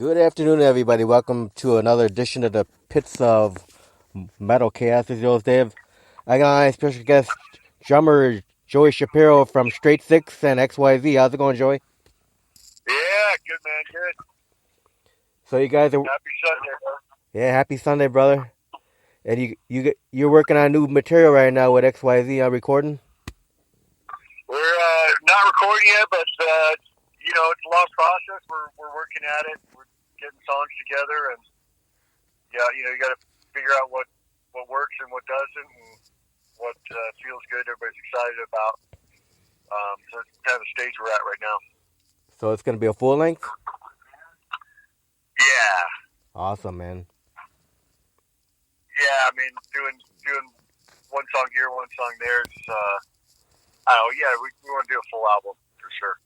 Good afternoon, everybody. Welcome to another edition of the Pits of Metal Chaos. This is yours, Dave. I got my special guest, drummer Joey Shapiro from Straight Six and XYZ. How's it going, Joey? Yeah, good man, good. So you guys are, Happy Sunday, bro. yeah, happy Sunday, brother. And you're working on new material right now with XYZ on recording. We're not recording yet, but it's a long process. We're working at it. We're getting songs together, and yeah, you got to figure out what works and what doesn't, and what feels good. Everybody's excited about. So it's kind of the stage we're at right now. So it's gonna be a full length. Yeah, Awesome, man. yeah. I mean, doing one song here, one song there. It's I don't know. Yeah, we want to do a full album for sure.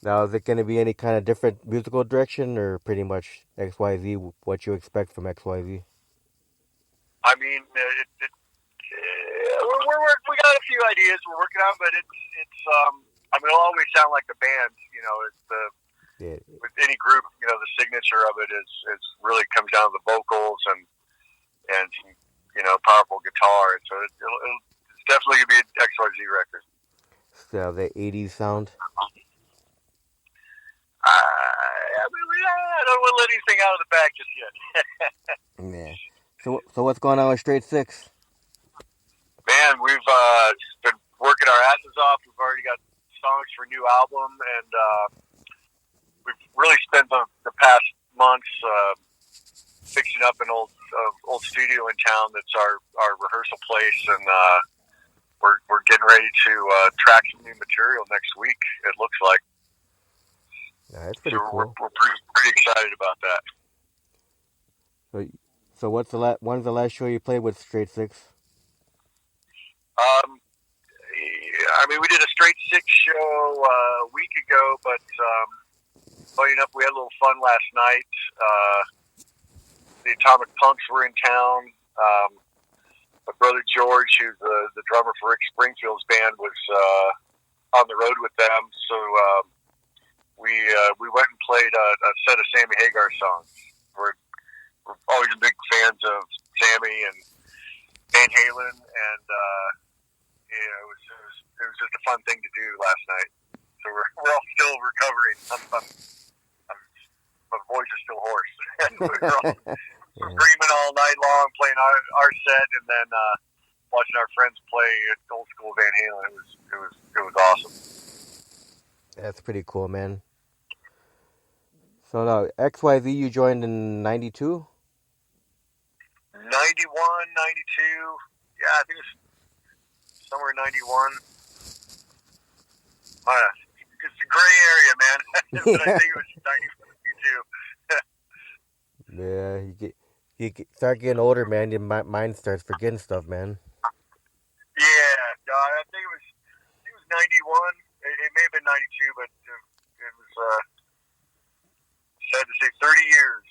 Now, is it gonna be any kind of different musical direction, or pretty much XYZ? What you expect from XYZ? I mean, we got a few ideas we're working on, but it's I mean, it'll always sound like the band. It's the Yeah, with any group, the signature of it is really comes down to the vocals and some, powerful guitar. So it's definitely gonna be an XYZ record. so the '80s sound. I mean, I don't want to let anything out of the bag just yet. Yeah. So what's going on with Straight Six? Man, we've been working our asses off. We've already got songs for a new album, and we've really spent the past months fixing up an old studio in town. That's our rehearsal place, and we're getting ready to track some new material next week. It looks like. Yeah, that's pretty So cool. we're pretty excited about that. So when's the last show you played with Straight Six? Um, I mean, we did a Straight Six show a week ago, but funny enough, we had a little fun last night. The Atomic Punks were in town. My brother George, who's the drummer for Rick Springfield's band, was on the road with them. So we went and played a set of Sammy Hagar songs. We're always big fans of Sammy and Van Halen, and it was just a fun thing to do last night. So we're all still recovering. My voice is still hoarse. We're all Yeah, screaming all night long, playing our set, and then watching our friends play old school Van Halen. It was awesome. that's pretty cool, man. So now XYZ you joined in '92. 91, 92. Yeah, I think it was somewhere in 91. It's a gray area, man. But I Yeah, think it was 92. yeah. Start getting older, man. Your mind starts forgetting stuff, man. Yeah, no, I think it was 91. It may have been 92, but it was sad to say 30 years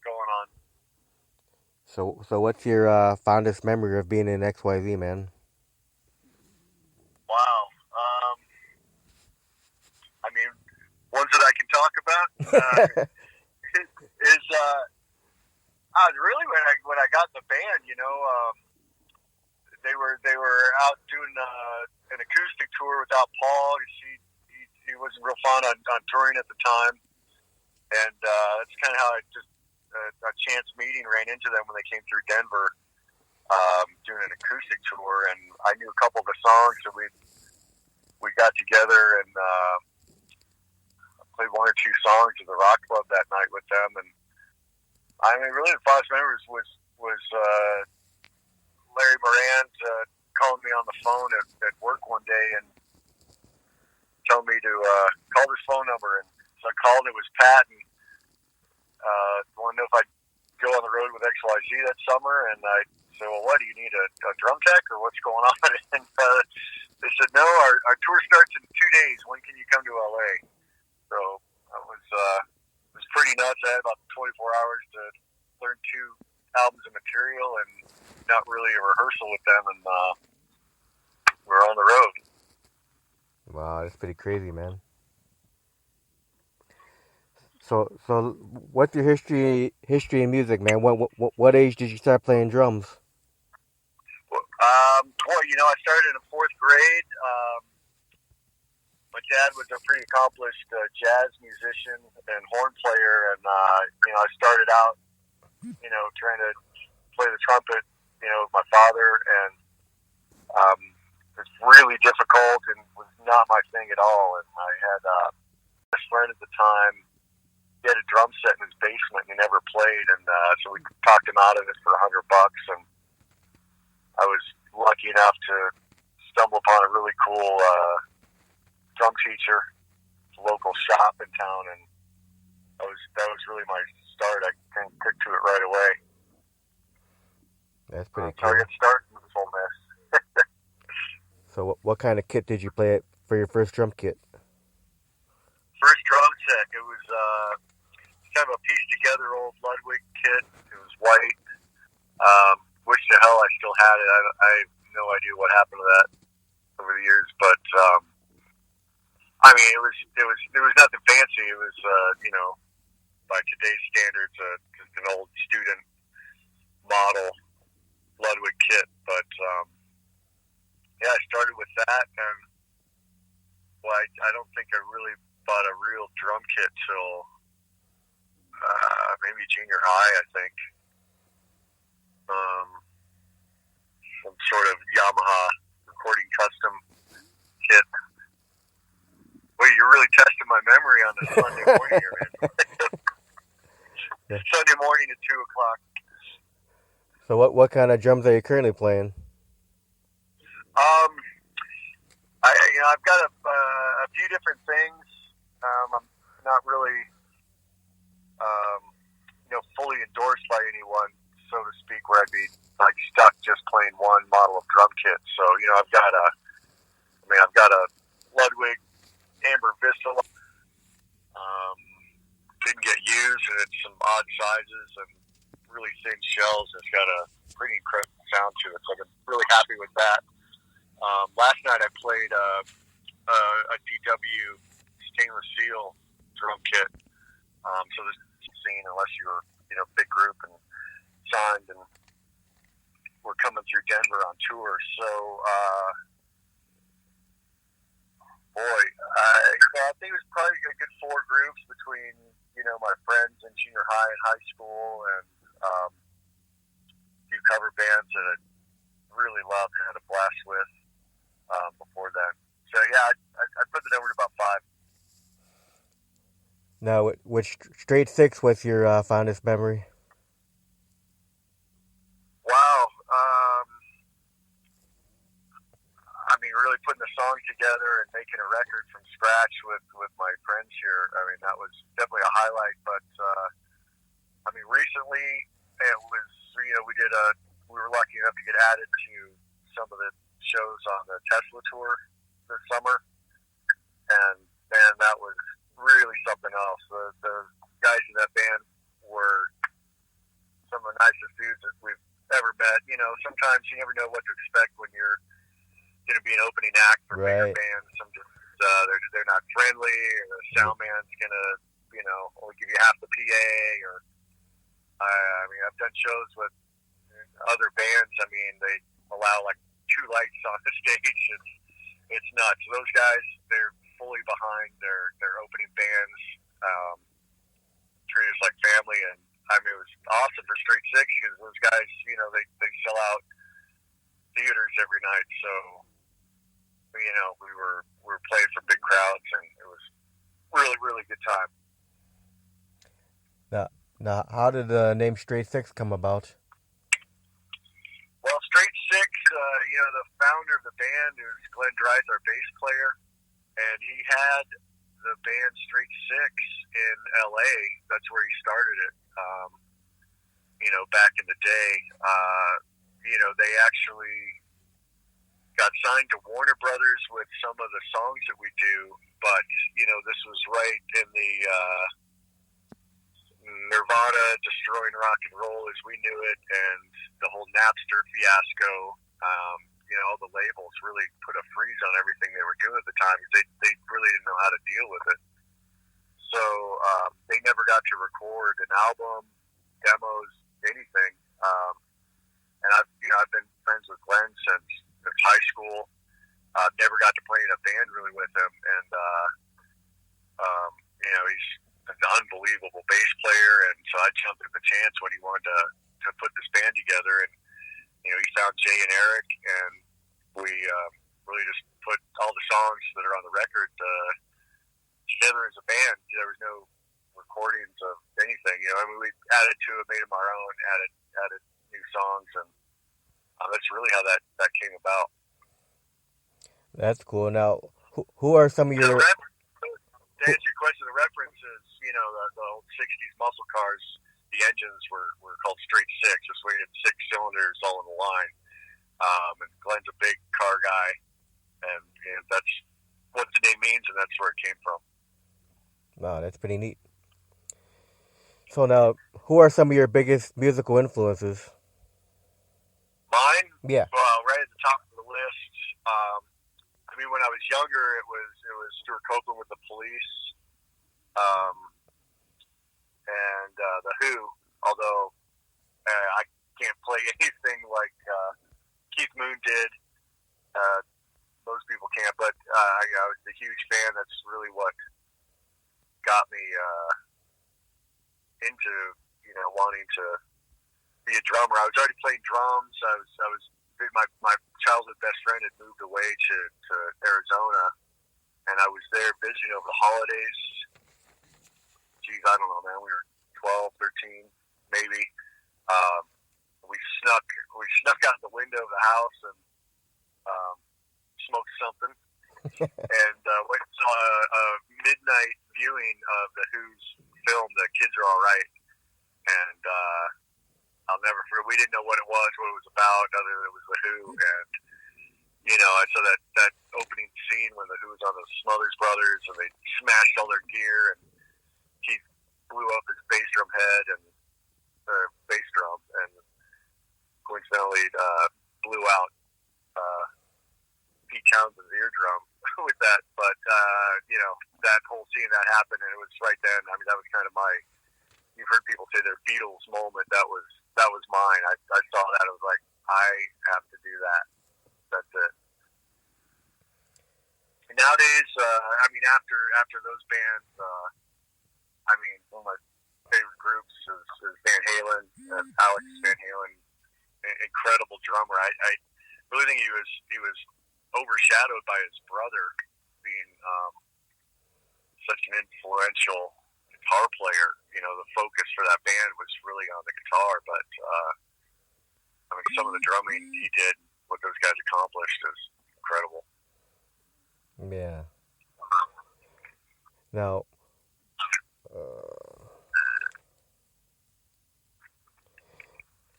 going on. So what's your fondest memory of being in XYZ, man? Wow. I mean, ones that I can talk about is really when I got the band. They were out doing an acoustic tour without Paul. He wasn't real fond on touring at the time, and that's kind of how I just a chance meeting ran into them when they came through Denver doing an acoustic tour, and I knew a couple of the songs, so we got together and played one or two songs at the Rock Club that night with them, and I mean, really the fondest memories was Larry Moran calling me on the phone at work one day and telling me to call this phone number. And so I called. It was Pat, and wanted to know if I'd go on the road with XYZ that summer. And I said, well, what, do you need a drum tech or what's going on? And they said, no, our tour starts in 2 days. When can you come to LA? So it was pretty nuts. I had about 24 hours to learn 2 albums of material and not really a rehearsal with them, and we're on the road. Wow, that's pretty crazy, man. So, what's your history in music, man? What age did you start playing drums? Well, I started in fourth grade. My dad was a pretty accomplished jazz musician and horn player, and I started out, trying to play the trumpet, with my father, and it was really difficult and was not my thing at all. And I had a best friend at the time. He had a drum set in his basement and he never played, and so we talked him out of it for $100, and I was lucky enough to stumble upon a really cool drum teacher, local shop in town, and that was really my start. I kind of took to it right away. That's pretty So I cool. got started in this whole mess. So, what kind of kit did you play for your first drum kit? First drum set, it was kind of a piece together old Ludwig kit. It was white. Which the hell I still had it. I have no idea what happened to that over the years, but it was nothing fancy. It was by today's standards, just an old student model Ludwig kit. But I started with that, and I don't think I really bought a real drum kit till maybe junior high, I think. Some sort of Yamaha recording custom kit. Well, you're really testing my memory on a Sunday morning here, man. Yeah. Sunday morning at 2:00. So, what kind of drums are you currently playing? I've got a few different things. I'm not really, fully endorsed by anyone, so to speak, where I'd be like stuck just playing one model of drum kit. So, I've got a Ludwig Amber Vista. Didn't get used, and it's some odd sizes and really thin shells. It's got a pretty incredible sound to it, so I'm really happy with that. Last night I played a DW stainless steel drum kit. So this scene, unless you're big group and signed, and we're coming through Denver on tour. So I think it was probably a good 4 groups between my friends in junior high and high school, and a few cover bands that I really loved and had a blast with before then. So I put the number to about 5. Now, which straight six was your fondest memory? Wow. Really putting the song together and making a record from scratch with my friends here. That was definitely a highlight. But recently it was, we were lucky enough to get added to some of the shows on the Tesla tour this summer, and man, that was really something else. The guys in that band were some of the nicest dudes that we've ever met. Sometimes you never know what to expect when you're going to be an opening act for bigger bands. Some just they're not friendly, or the sound man's going to only give you half the PA. Or I've done shows with other bands. They allow like 2 lights on the stage. It's nuts. Those guys, they're fully behind their opening bands. Treat us like family, and it was awesome for Straight Six because those guys, they sell out theaters every night. So we were playing for big crowds, and it was really, really good time. Now, how did the name Straight Six come about? Well, Straight Six, the founder of the band is Glenn Drythe, our bass player, and he had the band Straight Six in L.A. That's where he started it. Back in the day, they actually got signed to Warner Brothers with some of the songs that we do, but this was right in the Nirvana destroying rock and roll as we knew it, and the whole Napster fiasco. All the labels really put a freeze on everything they were doing at the time because they really didn't know how to deal with it. So they never record an album, demos, anything. And I've been friends with Glenn since high school. Never got to play in a band really with him, and he's an unbelievable bass player. And so I jumped at the chance when he wanted to put this band together, and he found Jay and Eric, and we really just put all the songs that are on the record together as a band. There was no recordings of anything. We added to it, made them our own, added new songs, and that's really how that came about. That's cool. Now, who are some of your... To answer your question, the reference is, the old 60s muscle cars, the engines were called straight six, just weighted 6 cylinders all in a line. And Glenn's a big car guy, and that's what the name means, and that's where it came from. Wow, that's pretty neat. So now, who are some of your biggest musical influences? Mine? Yeah. Well, right at the top of the list. When I was younger, it was Stuart Copeland with the Police, and the Who. Although I can't play anything like Keith Moon did. Most people can't, but I was a huge fan. That's really what got me into wanting to be a drummer. I was already playing drums. I was my childhood best friend had moved away to Arizona, and I was there visiting over the holidays. Geez, I don't know, man. We were 12, 13, maybe. We snuck out the window of the house and smoked something, and went and saw a midnight viewing of the Who's film, "The Kids Are All Right," and I'll never forget. We didn't know what it was about, other than it was the Who, and I saw that opening scene when the Who was on the Smothers Brothers, and they smashed all their gear, and Keith blew up his bass drum head and bass drum, and coincidentally blew out Pete Townsend's eardrum with that. But that whole scene that happened, and it was right then. That was kind of my. You've heard people say their Beatles moment. That was mine. I saw that. I was like, I have to do that. That's it. And nowadays, after those bands, one of my favorite groups is Van Halen. Alex Van Halen, incredible drummer. I really think he was overshadowed by his brother being such an influential guitar player. The focus for that band was really on the guitar, but some of the drumming he did, what those guys accomplished, is incredible. Yeah. Now,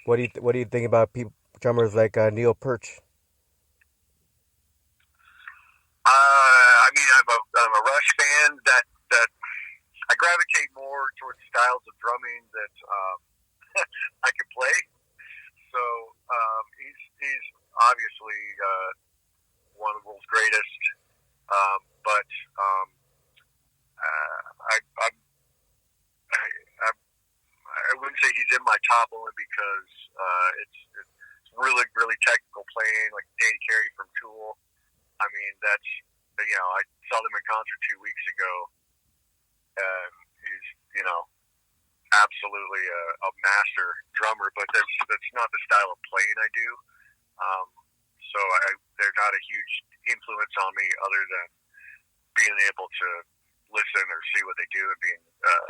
what do you think about drummers like Neil Peart? I'm a Rush fan. That I gravitate more towards styles of drumming that I can play. So he's obviously one of the world's greatest. But I wouldn't say he's in my top only because it's really, really technical playing, like Danny Carey from Tool. That's I saw them in concert 2 weeks ago, and he's absolutely a master drummer. But that's not the style of playing I do. So they're not a huge influence on me, other than being able to listen or see what they do and being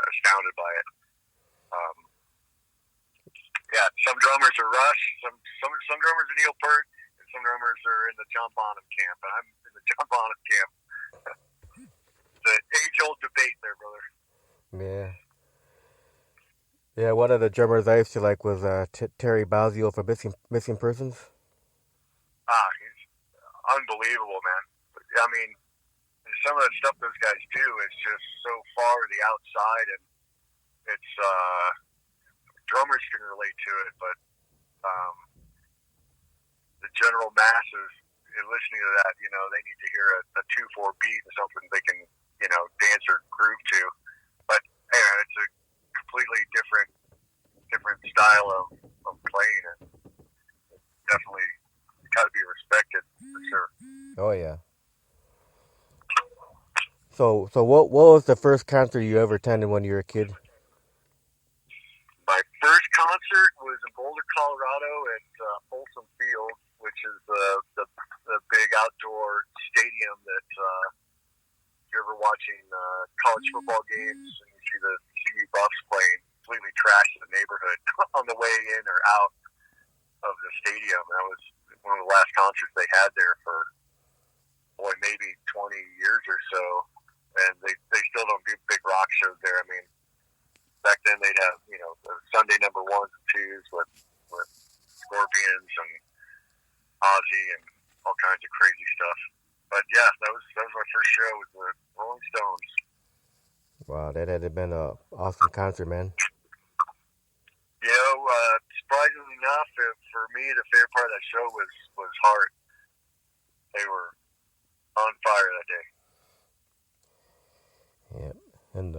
astounded by it. Some drummers are Rush, some drummers are Neil Peart, and some drummers are in the John Bonham camp. And I'm in the John Bonham camp. The age-old debate there, brother. Yeah. Yeah, one of the drummers I used to like was Terry Bozzio for Missing Persons. He's unbelievable, man. Some of the stuff those guys do is just so far to the outside, and it's drummers can relate to it, but the general masses listening to that, they need to hear a 2/4 beat and something they can, dance or groove to. But it's a complete So what was the first concert you ever attended when you were a kid? My first concert was in Boulder, Colorado at Folsom Field, which is the big outdoor stadium that you're ever watching college football games and you see the CU Buffs playing, completely trash the neighborhood on the way in or out of the stadium. That was one of the last concerts they had there for, boy, maybe 20 years or so. And they still don't do big rock shows there. I mean, back then they'd have, the Sunday number ones and twos with Scorpions and Ozzy and all kinds of crazy stuff. But yeah, that was my first show with the Rolling Stones. Wow, that had been a awesome concert, man. Surprisingly enough, for me, the favorite part of that show was Heart. They were on fire that day. Yeah, and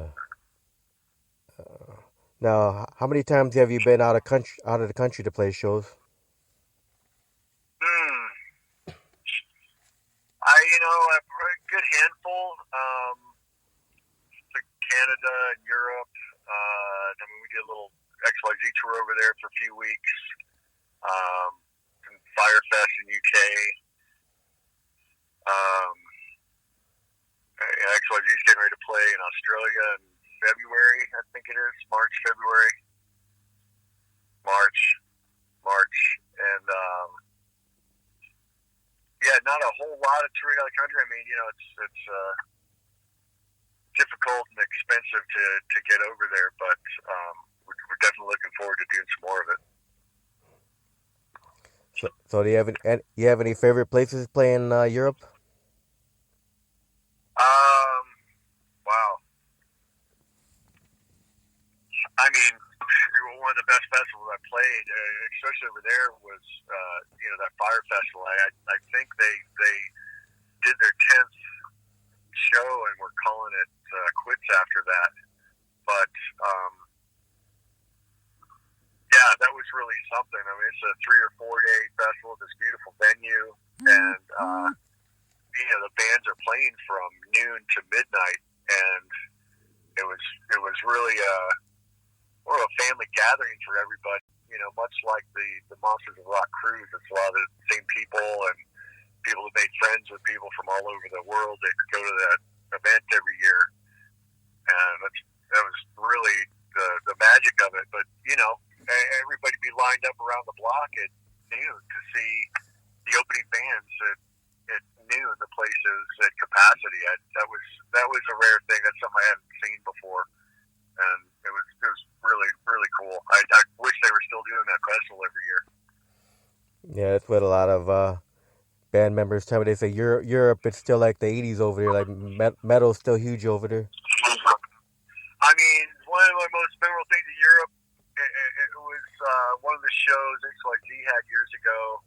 now, how many times have you been out of the country to play shows? A good handful. To Canada and Europe. We did a little XYZ tour over there for a few weeks. Firefest in UK. XYZ is getting ready to play in Australia in February, I think it is. February. March. And, not a whole lot of touring out of the country. I mean, it's difficult and expensive to get over there, but we're definitely looking forward to doing some more of it. So do you have any favorite places to play in Europe? Wow. I mean, one of the best festivals I played, especially over there, was that Fire Festival. I think they did their 10th show and we're calling it quits after that. But that was really something. I mean, it's a 3 or 4 day festival, this beautiful venue, and the bands are playing from noon to midnight, and it was really more of a family gathering for everybody. Much like the Monsters of Rock cruise, it's a lot of the same people and people that made friends with people from all over the world that go to that event every year, and that was really the magic of it. But everybody be lined up around the block at noon to see the opening bands at noon. The place is at capacity. That was a rare thing. That's something I hadn't seen before, and it was really, really cool. I wish they were still doing that festival every year. Yeah, that's what a lot of band members tell me. They say Europe, it's still like the '80s over there. Like metal's still huge over there. I mean, one of my most memorable things in Europe, it was one of the shows XYZ had years ago.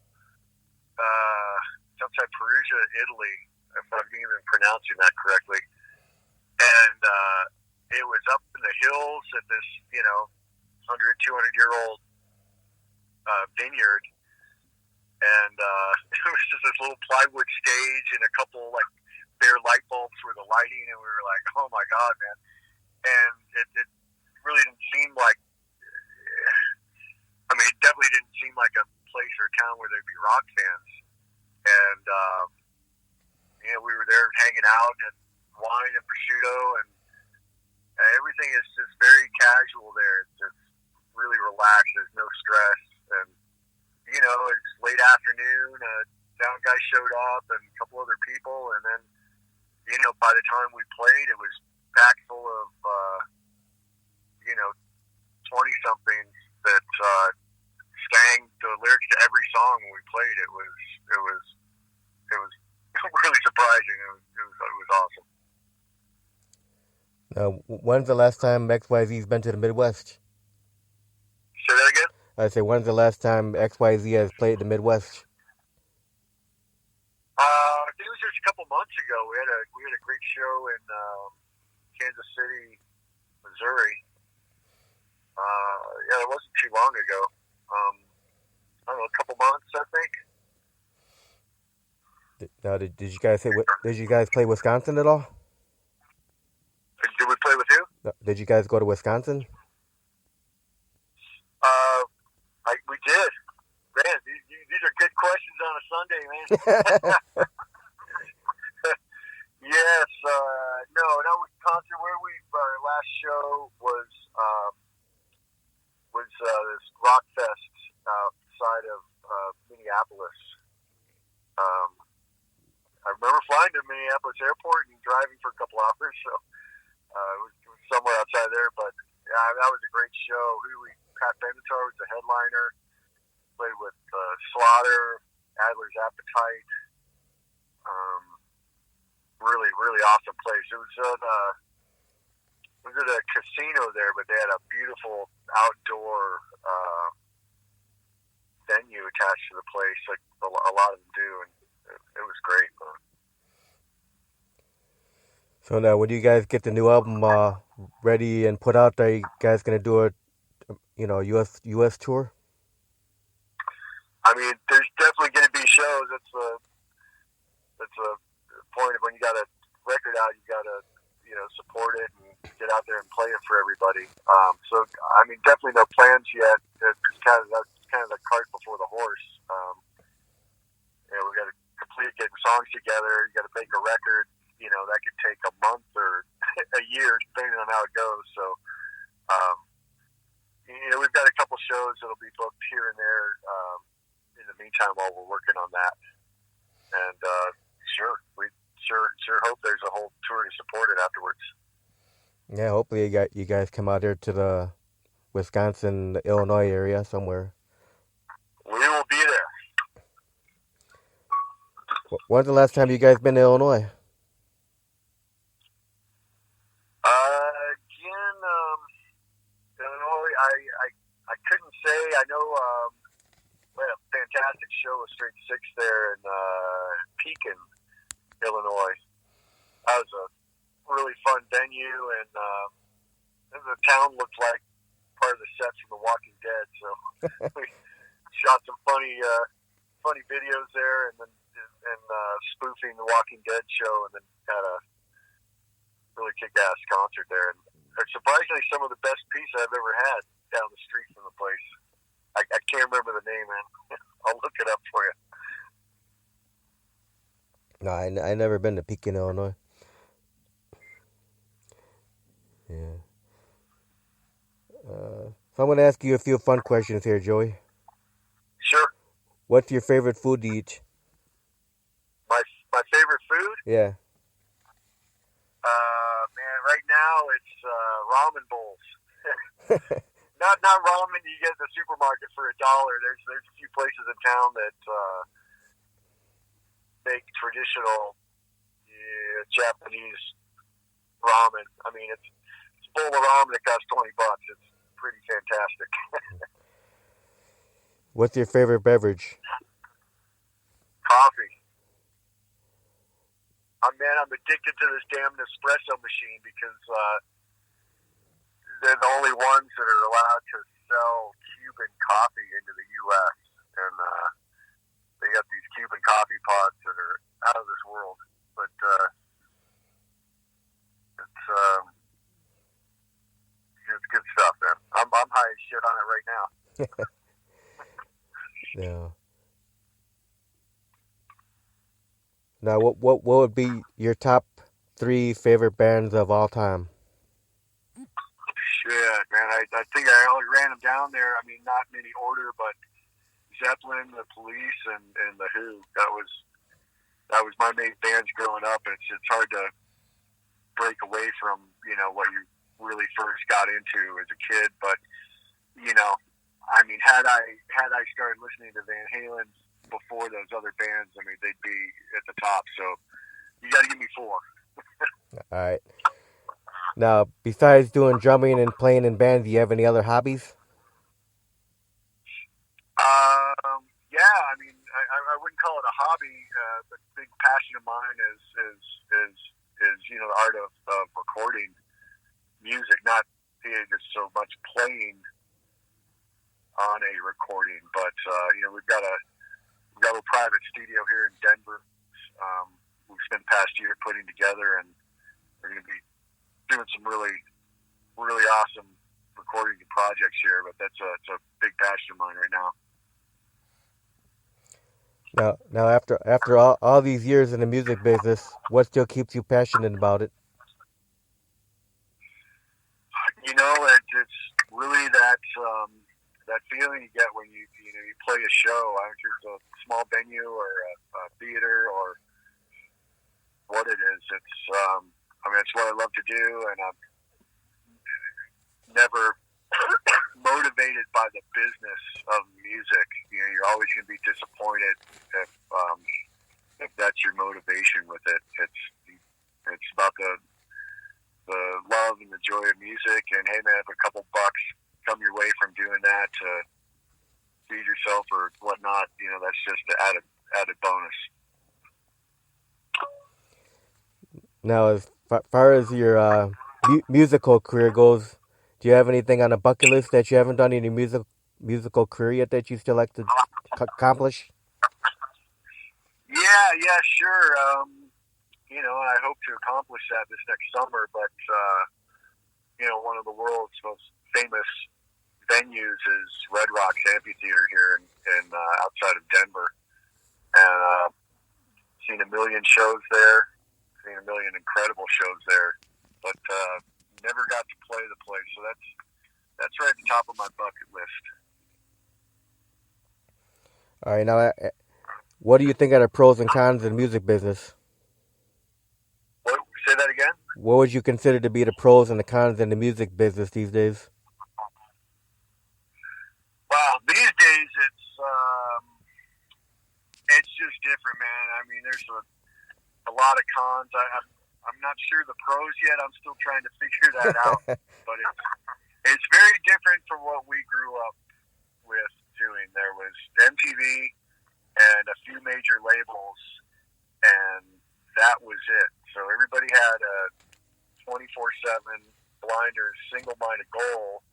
It's outside Perugia, Italy, if I'm even pronouncing that correctly. And it was up in the hills at this, 100, 200-year-old vineyard. And it was just this little plywood stage and a couple, bare light bulbs for the lighting. And we were like, oh, my God, man. And it really didn't seem like, it definitely didn't seem like a place or a town where there'd be rock fans. And, we were there hanging out and wine and prosciutto, and everything is just very casual there. It's just really relaxed. There's no stress. And, it's late afternoon, a sound guy showed up and a couple other people, and then, by the time we played, it was packed full of, 20-somethings that sang the lyrics to every song when we played. It was really surprising. It was awesome. When's the last time XYZ's been to the Midwest? Say that again? I say, when's the last time XYZ has played the Midwest? It was just a couple months ago. We had a great show in Kansas City, Missouri. It wasn't too long ago. I don't know, a couple months, I think. Now, did you guys play Wisconsin at all? Did you guys go to Wisconsin? Uh, we did. Man, these are good questions on a Sunday, man. Yes, no, not Wisconsin. Where our last show was this rock fest outside of Minneapolis. I remember flying to Minneapolis Airport and driving for a couple hours, so it was somewhere outside there. But yeah, that was a great show. Pat Benatar was the headliner. Played with Slaughter, Adler's Appetite. Really, really awesome place. It was at a casino there, but they had a beautiful outdoor venue attached to the place, like a lot of them do, and it was great. So now, when you guys get the new album ready and put out there, you guys gonna do a US tour? I mean, there's definitely going to be shows. That's a point of when you got a record out, you got to support it and get out there and play it for everybody. So I mean, definitely no plans yet. That's kind of the cart before the horse. We got to complete getting songs together. You got to make a record. That could take a month or a year, depending on how it goes. So, we've got a couple shows that'll be booked here and there. In the meantime, while we're working on that, and we sure hope there's a whole tour to support it afterwards. Yeah, hopefully you guys come out here to the Wisconsin, Illinois area somewhere. We will be there. When's the last time you guys been to Illinois? Again, Illinois. I couldn't say. I know. We had a fantastic show with Straight Six there in Pekin, Illinois. That was a really fun venue, and the town looked like part of the set from The Walking Dead. So we shot some funny videos there, and spoofing The Walking Dead show, and then had a really kick-ass concert there. And surprisingly, some of the best pizza I've ever had down the street from the place. I can't remember the name, man. I'll look it up for you. No, I never been to Pekin, Illinois. Yeah. So I'm going to ask you a few fun questions here, Joey. Sure. What's your favorite food to eat? My favorite food? Yeah. Man, right now it's ramen bowls. Not ramen you get at the supermarket for $1. There's a few places in town that make traditional Japanese ramen. I mean, it's a bowl of ramen that costs $20. It's pretty fantastic. What's your favorite beverage? Coffee. I'm addicted to this damn Nespresso machine because they're the only ones that are allowed to sell Cuban coffee into the U.S. And they got these Cuban coffee pods that are out of this world. But it's good stuff, man. I'm high as shit on it right now. Yeah. Now, what would be your top 3 favorite bands of all time? Shit, man. I think I only ran them down there. I mean, not in any order, but Zeppelin, The Police, and The Who. That was my main bands growing up. And it's hard to break away from what you really first got into as a kid. But I mean, had I started listening to Van Halen before those other bands, I mean, they'd be at the top. So you got to give me 4. All right. Now, besides doing drumming and playing in bands, do you have any other hobbies? Yeah, I mean, I wouldn't call it a hobby, but a big passion of mine is the art of recording music, not just so much playing on a recording, but we've got a private studio here in Denver. We've spent the past year putting together, and we're going to be doing some really really awesome recording projects here, but it's a big passion of mine right now. Now, after all these years in the music business, what still keeps you passionate about it? You know, it's really that feeling you get when you play a show. I don't care if it's a small venue or a theater or what it is. It's I mean, it's what I love to do, and I'm never motivated by the business of music. You're always going to be disappointed if that's your motivation with it. It's about the love and the joy of music, and hey man, if a couple bucks come your way from doing that to feed yourself or whatnot, that's just the added bonus. Now, as far as your musical career goes, do you have anything on a bucket list that you haven't done in your musical career yet that you still like to accomplish? Yeah, sure. I hope to accomplish that this next summer, but one of the world's most famous venues is Red Rocks Amphitheater here in outside of Denver, and seen a million shows there, seen a million incredible shows there, but never got to play the place. So that's right at the top of my bucket list. All right, now, what do you think are the pros and cons of the music business? What? Say that again? What would you consider to be the pros and the cons in the music business these days? Wow, these days it's just different, man. I mean, there's a lot of cons. I'm not sure the pros yet. I'm still trying to figure that out. But it's very different from what we grew up with doing. There was MTV and a few major labels, and that was it. So everybody had a 24/7 blinders, single-minded goal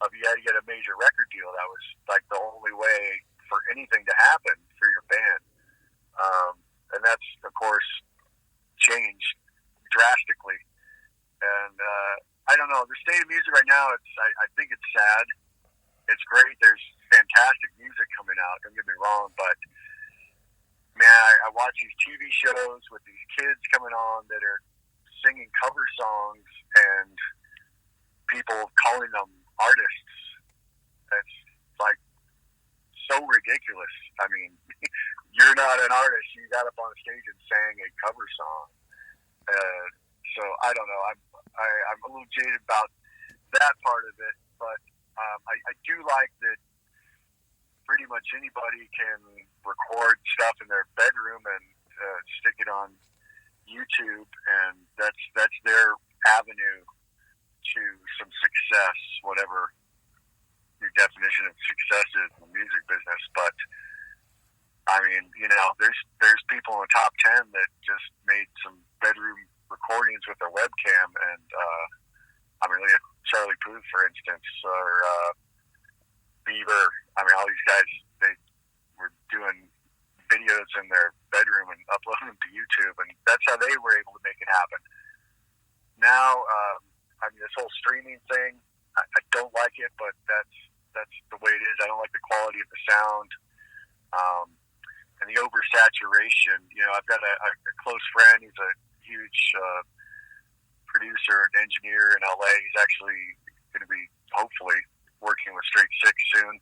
of you had to get a major record deal. That was like the only way for anything to happen for your band. And that's, of course, changed drastically. And I don't know. The state of music right now, I think it's sad. It's great. There's fantastic music coming out. Don't get me wrong. But, man, I watch these TV shows with these kids coming on that are singing cover songs and people calling them artists. That's like so ridiculous. I mean, you're not an artist. You got up on stage and sang a cover song. So I don't know. I'm a little jaded about that part of it, but I do like that pretty much anybody can record stuff in their bedroom and stick it on YouTube, and that's their avenue to some success, whatever your definition of success is in the music business. But I mean, there's people in the top 10 that just made some bedroom recordings with their webcam, and I mean, look at Charlie Puth, for instance, or Bieber. I mean, all these guys, they were doing videos in their bedroom and uploading them to YouTube, and that's how they were able to make it happen. Now, I mean, this whole streaming thing, I don't like it, but that's the way it is. I don't like the quality of the sound, and the oversaturation. I've got a close friend. He's a huge producer and engineer in LA. He's actually going to be hopefully working with Straight Six soon.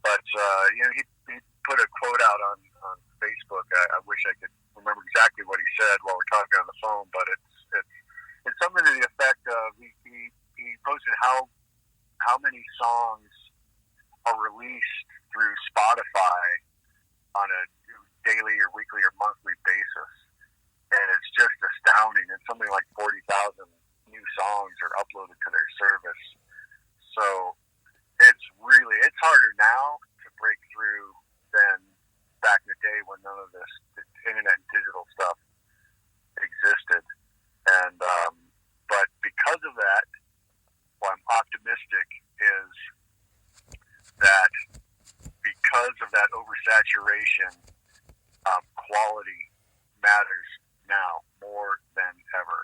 But he put a quote out on Facebook. I wish I could remember exactly what he said while we're talking on the phone, but it's something to the effect of he posted how many songs are released through Spotify on a daily or weekly or monthly basis, and it's just astounding. It's something like 40,000 new songs are uploaded to their service. So it's harder now to break through than back in the day when none of this internet and digital stuff existed. And but because of that, what I'm optimistic is that because of that oversaturation, quality matters now more than ever.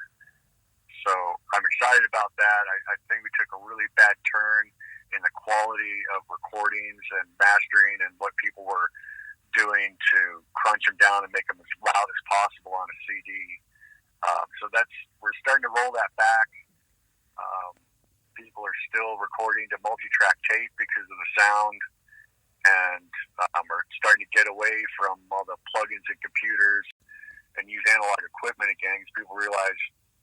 So I'm excited about that. bad. I think we took a really bad turn in the quality of recordings and mastering and what people were doing to crunch them down and make them as loud as possible on a CD. So we're starting to roll that back. People are still recording to multi-track tape because of the sound, and are starting to get away from all the plugins and computers and use analog equipment again, because people realize,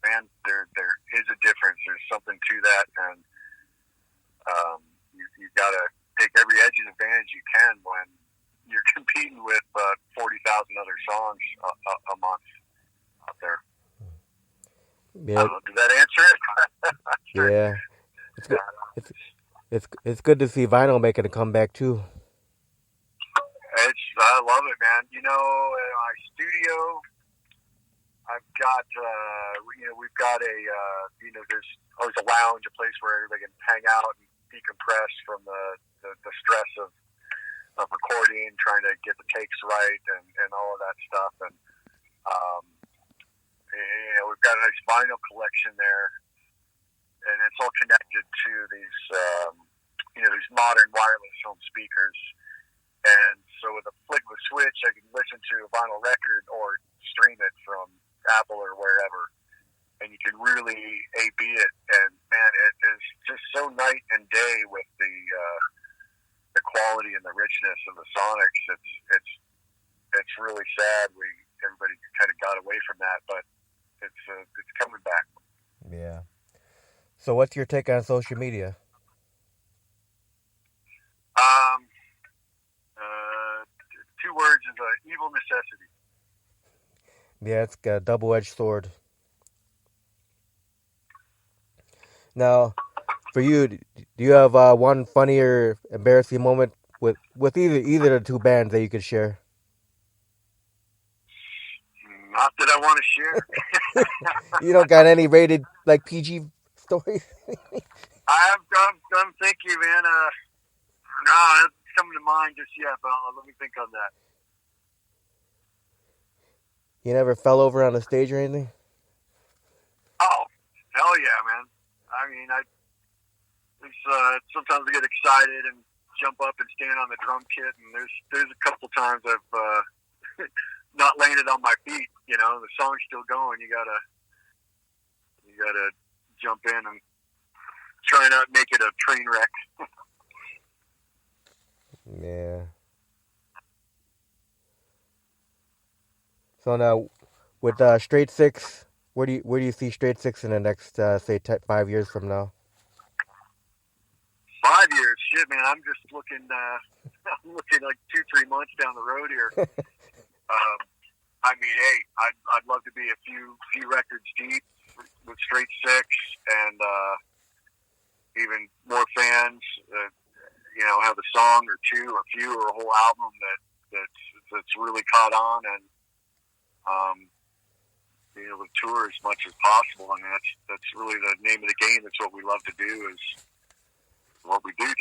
man, there is a difference. There's something to that, and you got to take every edge and advantage you can when you're competing with 40,000 other songs a month out there. Yeah. Did that answer it? Sure. Yeah. It's good. It's good to see vinyl making a comeback too. I love it, man. In my studio, I've got we've got there's always a lounge, a place where everybody can hang out and decompress from the stress of recording, trying to get the takes right and all of that stuff. And we've got a nice vinyl collection there, and it's all connected to these these modern wireless home speakers. And so with a flick of a switch, I can listen to a vinyl record or stream it from Apple or wherever, and you can really A/B it. And man, it is just so night and day with the quality and the richness of the sonics. It's really sad everybody kind of got away from that, but it's coming back. Yeah. So what's your take on social media? Two words is an evil necessity. Yeah, it's got a double-edged sword. Now, for you, do you have one funny or embarrassing moment with either of the two bands that you could share? Not that I want to share. You don't got any rated like PG stories? I'm thinking, man. No, it's coming to mind just yet, but let me think on that. You never fell over on the stage or anything? Oh, hell yeah, man. I mean, sometimes I get excited and jump up and stand on the drum kit, and there's a couple times I've not landed on my feet. The song's still going. You gotta jump in and try not make it a train wreck. Yeah. So now, with Straight Six, where do you see Straight Six in the next say 5 years from now? 5 years, shit, man. I'm just looking. I'm looking like 2-3 months down the road here. I mean, hey, I'd love to be a few records deep with Straight Six, and even more fans. Have a song or two or a few or a whole album that's really caught on, and being able to tour as much as possible. I mean, that's really the name of the game. That's what we love to do. Is what we do.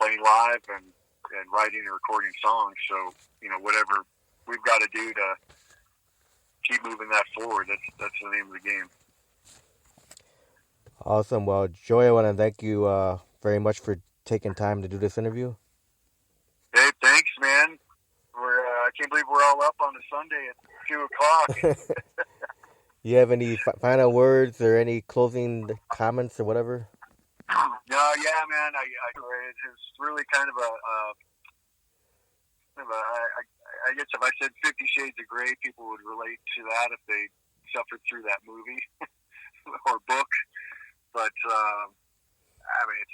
Playing live and writing and recording songs. So whatever we've got to do to keep moving that forward. That's the name of the game. Awesome. Well, Joey, I want to thank you very much for taking time to do this interview. Hey, thanks, man. I can't believe we're all up on a Sunday at 2:00. You have any final words or any closing comments or whatever? No, yeah, man. It's really kind of I guess if I said 50 Shades of Grey, people would relate to that if they suffered through that movie or book. But I mean,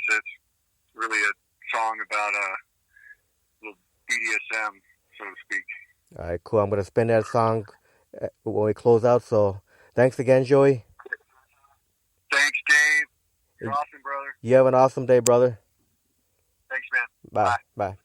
it's really a song about a little BDSM, so to speak. All right, cool. I'm gonna spin that song when we close out. So, thanks again, Joey. Thanks, Dave. You're awesome, brother. You have an awesome day, brother. Thanks, man. Bye. Bye. Bye.